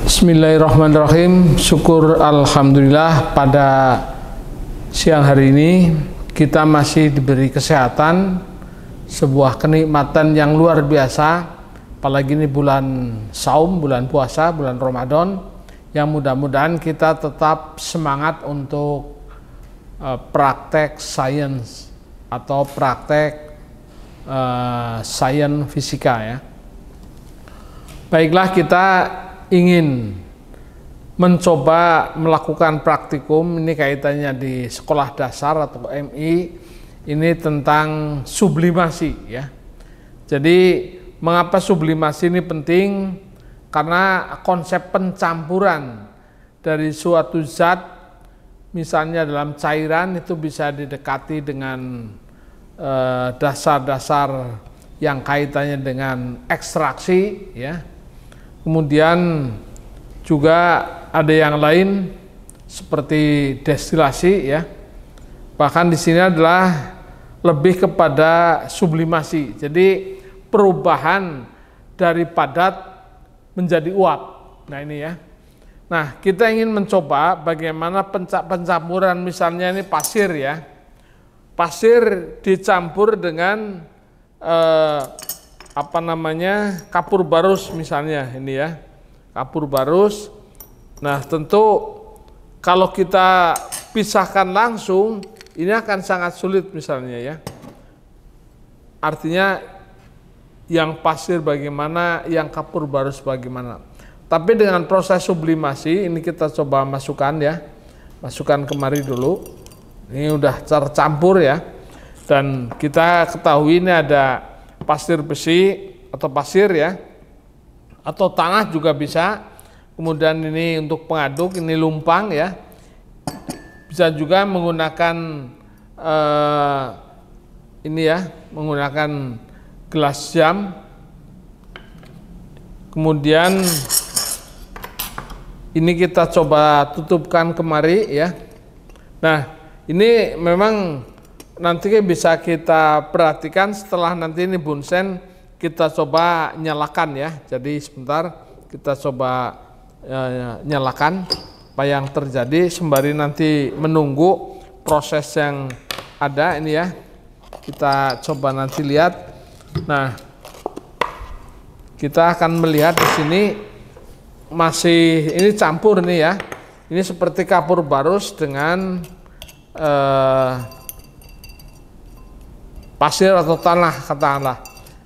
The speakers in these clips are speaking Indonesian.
Bismillahirrahmanirrahim. Syukur alhamdulillah pada siang hari ini kita masih diberi kesehatan, sebuah kenikmatan yang luar biasa. Apalagi ini bulan saum, bulan puasa, bulan Ramadan, yang mudah-mudahan kita tetap semangat untuk praktek sains atau praktek sains fisika ya. Baiklah, kita ingin mencoba melakukan praktikum, ini kaitannya di sekolah dasar atau MI, ini tentang sublimasi ya. Jadi mengapa sublimasi ini penting? Karena konsep pencampuran dari suatu zat, misalnya dalam cairan, itu bisa didekati dengan dasar-dasar yang kaitannya dengan ekstraksi ya. Kemudian juga ada yang lain seperti destilasi ya. Bahkan di sini adalah lebih kepada sublimasi. Jadi perubahan dari padat menjadi uap. Nah ini ya. Nah, kita ingin mencoba bagaimana pencampuran, misalnya ini pasir ya. Pasir dicampur dengan kapur barus misalnya ini ya, kapur barus. Nah tentu kalau kita pisahkan langsung ini akan sangat sulit misalnya ya. Artinya yang pasir bagaimana, yang kapur barus bagaimana. Tapi dengan proses sublimasi ini kita coba masukkan ya, masukkan kemari dulu. Ini udah tercampur ya, dan kita ketahui ini ada pasir besi atau pasir ya, atau tanah juga bisa. Kemudian ini untuk pengaduk, ini lumpang ya. Bisa juga menggunakan ini ya, menggunakan gelas jam. Kemudian ini kita coba tutupkan kemari ya. Nah ini memang nanti bisa kita perhatikan setelah nanti ini bunsen kita coba nyalakan ya. Jadi sebentar kita coba nyalakan apa yang terjadi sembari nanti menunggu proses yang ada ini ya. Kita coba nanti lihat. Nah, kita akan melihat di sini masih ini campur nih ya. Ini seperti kapur barus dengan pasir atau tanah katakanlah.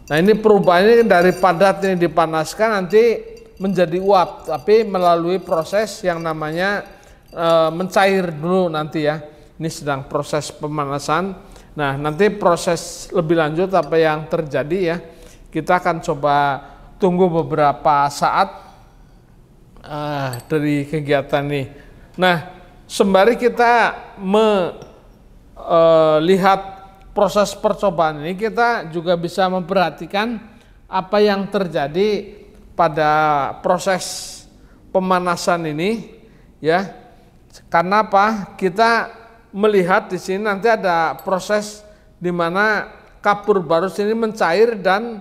Nah ini perubahannya dari padat ini dipanaskan nanti menjadi uap, tapi melalui proses yang namanya mencair dulu nanti ya. Ini sedang proses pemanasan. Nah nanti proses lebih lanjut apa yang terjadi ya, kita akan coba tunggu beberapa saat dari kegiatan ini. Nah sembari kita melihat proses percobaan ini, kita juga bisa memperhatikan apa yang terjadi pada proses pemanasan ini ya. Karena apa? Kita melihat di sini nanti ada proses di mana kapur barus ini mencair dan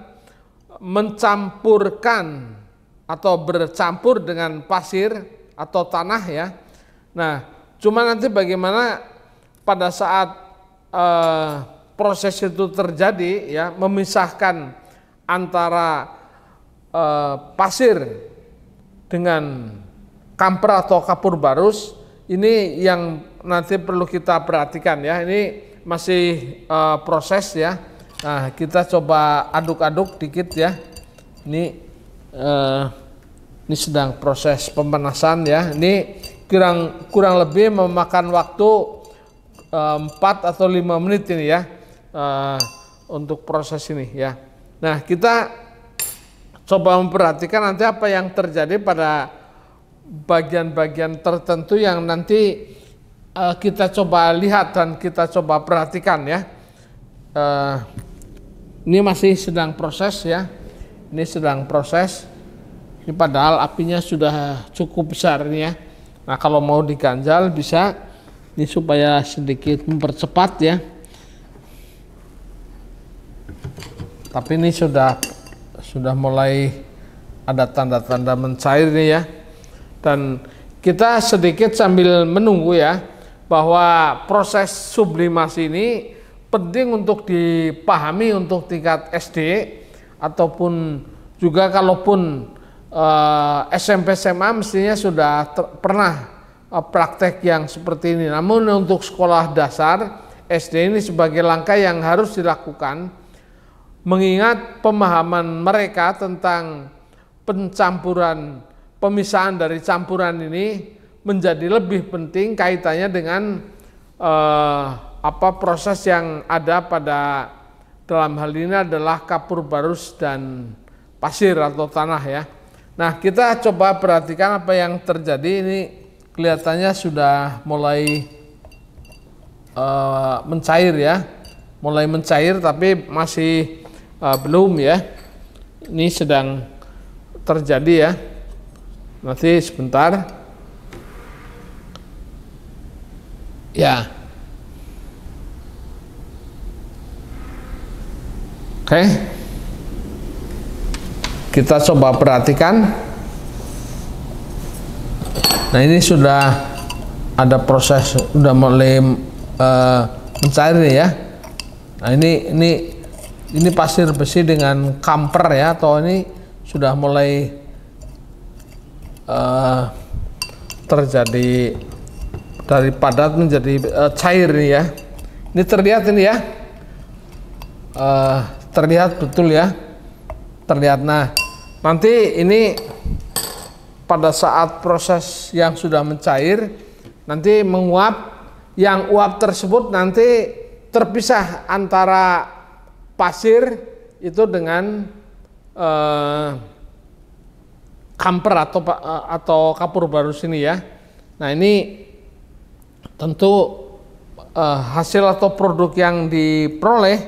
mencampurkan atau bercampur dengan pasir atau tanah ya. Nah, cuma nanti bagaimana pada saat proses itu terjadi ya, memisahkan antara pasir dengan kamper atau kapur barus, ini yang nanti perlu kita perhatikan ya. Ini masih proses ya. Nah kita coba aduk-aduk dikit ya. Ini sedang proses pemanasan ya. Ini kurang lebih memakan waktu 4 atau 5 menit ini ya. Untuk proses ini ya. Nah kita coba memperhatikan nanti apa yang terjadi pada bagian-bagian tertentu yang nanti kita coba lihat dan kita coba perhatikan ya. Ini masih sedang proses ya. Ini sedang proses. Ini padahal apinya sudah cukup besar ini ya. Nah kalau mau diganjal bisa. Ini supaya sedikit mempercepat ya. Tapi ini sudah mulai ada tanda-tanda mencair nih ya. Dan kita sedikit sambil menunggu ya, bahwa proses sublimasi ini penting untuk dipahami untuk tingkat SD ataupun juga kalaupun SMP SMA mestinya sudah pernah praktek yang seperti ini. Namun untuk sekolah dasar SD ini sebagai langkah yang harus dilakukan, mengingat pemahaman mereka tentang pemisahan dari campuran ini menjadi lebih penting kaitannya dengan proses yang ada pada dalam hal ini adalah kapur barus dan pasir atau tanah ya. Nah, kita coba perhatikan apa yang terjadi. Ini kelihatannya sudah mulai mencair ya, mulai mencair tapi masih belum ya. Ini sedang terjadi ya. Nanti sebentar. Ya. Oke. Kita coba perhatikan. Nah, ini sudah ada proses, sudah mulai mencair ya. Nah, ini pasir besi dengan kamper ya, atau ini sudah mulai terjadi dari padat menjadi cair nih ya. Ini terlihat ini ya, terlihat betul ya, terlihat. Nah, nanti ini pada saat proses yang sudah mencair nanti menguap, yang uap tersebut nanti terpisah antara pasir itu dengan kamper atau kapur barus ini ya. Nah, ini tentu hasil atau produk yang diperoleh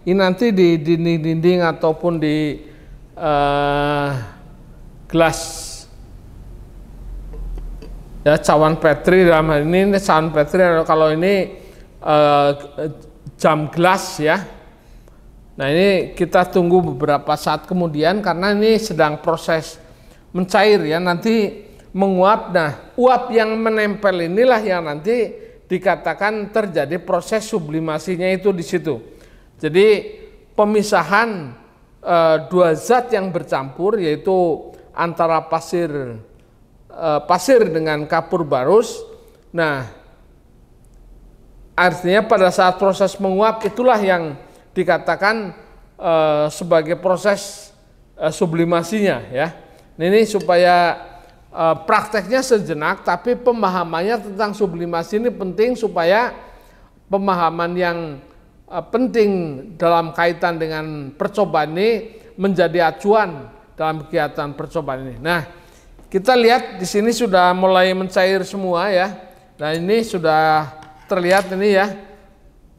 ini nanti di dinding-dinding ataupun di gelas ya, cawan Petri. Dalam hal ini cawan Petri, kalau ini jam gelas ya. Nah, ini kita tunggu beberapa saat kemudian karena ini sedang proses mencair ya, nanti menguap. Nah, uap yang menempel inilah yang nanti dikatakan terjadi proses sublimasinya itu di situ. Jadi pemisahan dua zat yang bercampur, yaitu antara pasir dengan kapur barus. Nah, artinya pada saat proses menguap itulah yang dikatakan sebagai proses sublimasinya ya. Ini supaya prakteknya sejenak, tapi pemahamannya tentang sublimasi ini penting supaya pemahaman yang penting dalam kaitan dengan percobaan ini menjadi acuan dalam kegiatan percobaan ini. Nah, kita lihat di sini sudah mulai mencair semua ya. Nah, ini sudah terlihat ini ya,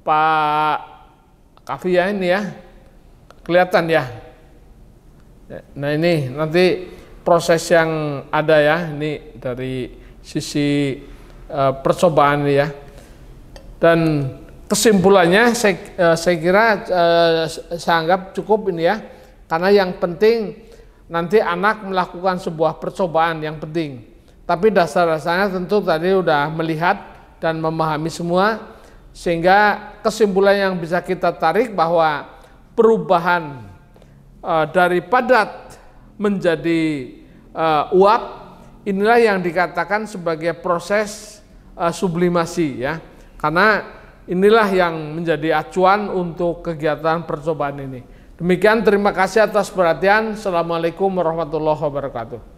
Pak Kavi ya, ini ya, kelihatan ya. Nah, ini nanti proses yang ada ya, ini dari sisi percobaan ini ya. Dan kesimpulannya saya kira saya anggap cukup ini ya, karena yang penting nanti anak melakukan sebuah percobaan yang penting. Tapi dasar-dasarnya tentu tadi udah melihat dan memahami semua, sehingga kesimpulan yang bisa kita tarik bahwa perubahan dari padat menjadi uap, inilah yang dikatakan sebagai proses sublimasi ya. Karena inilah yang menjadi acuan untuk kegiatan percobaan ini. Demikian, terima kasih atas perhatian. Assalamualaikum warahmatullahi wabarakatuh.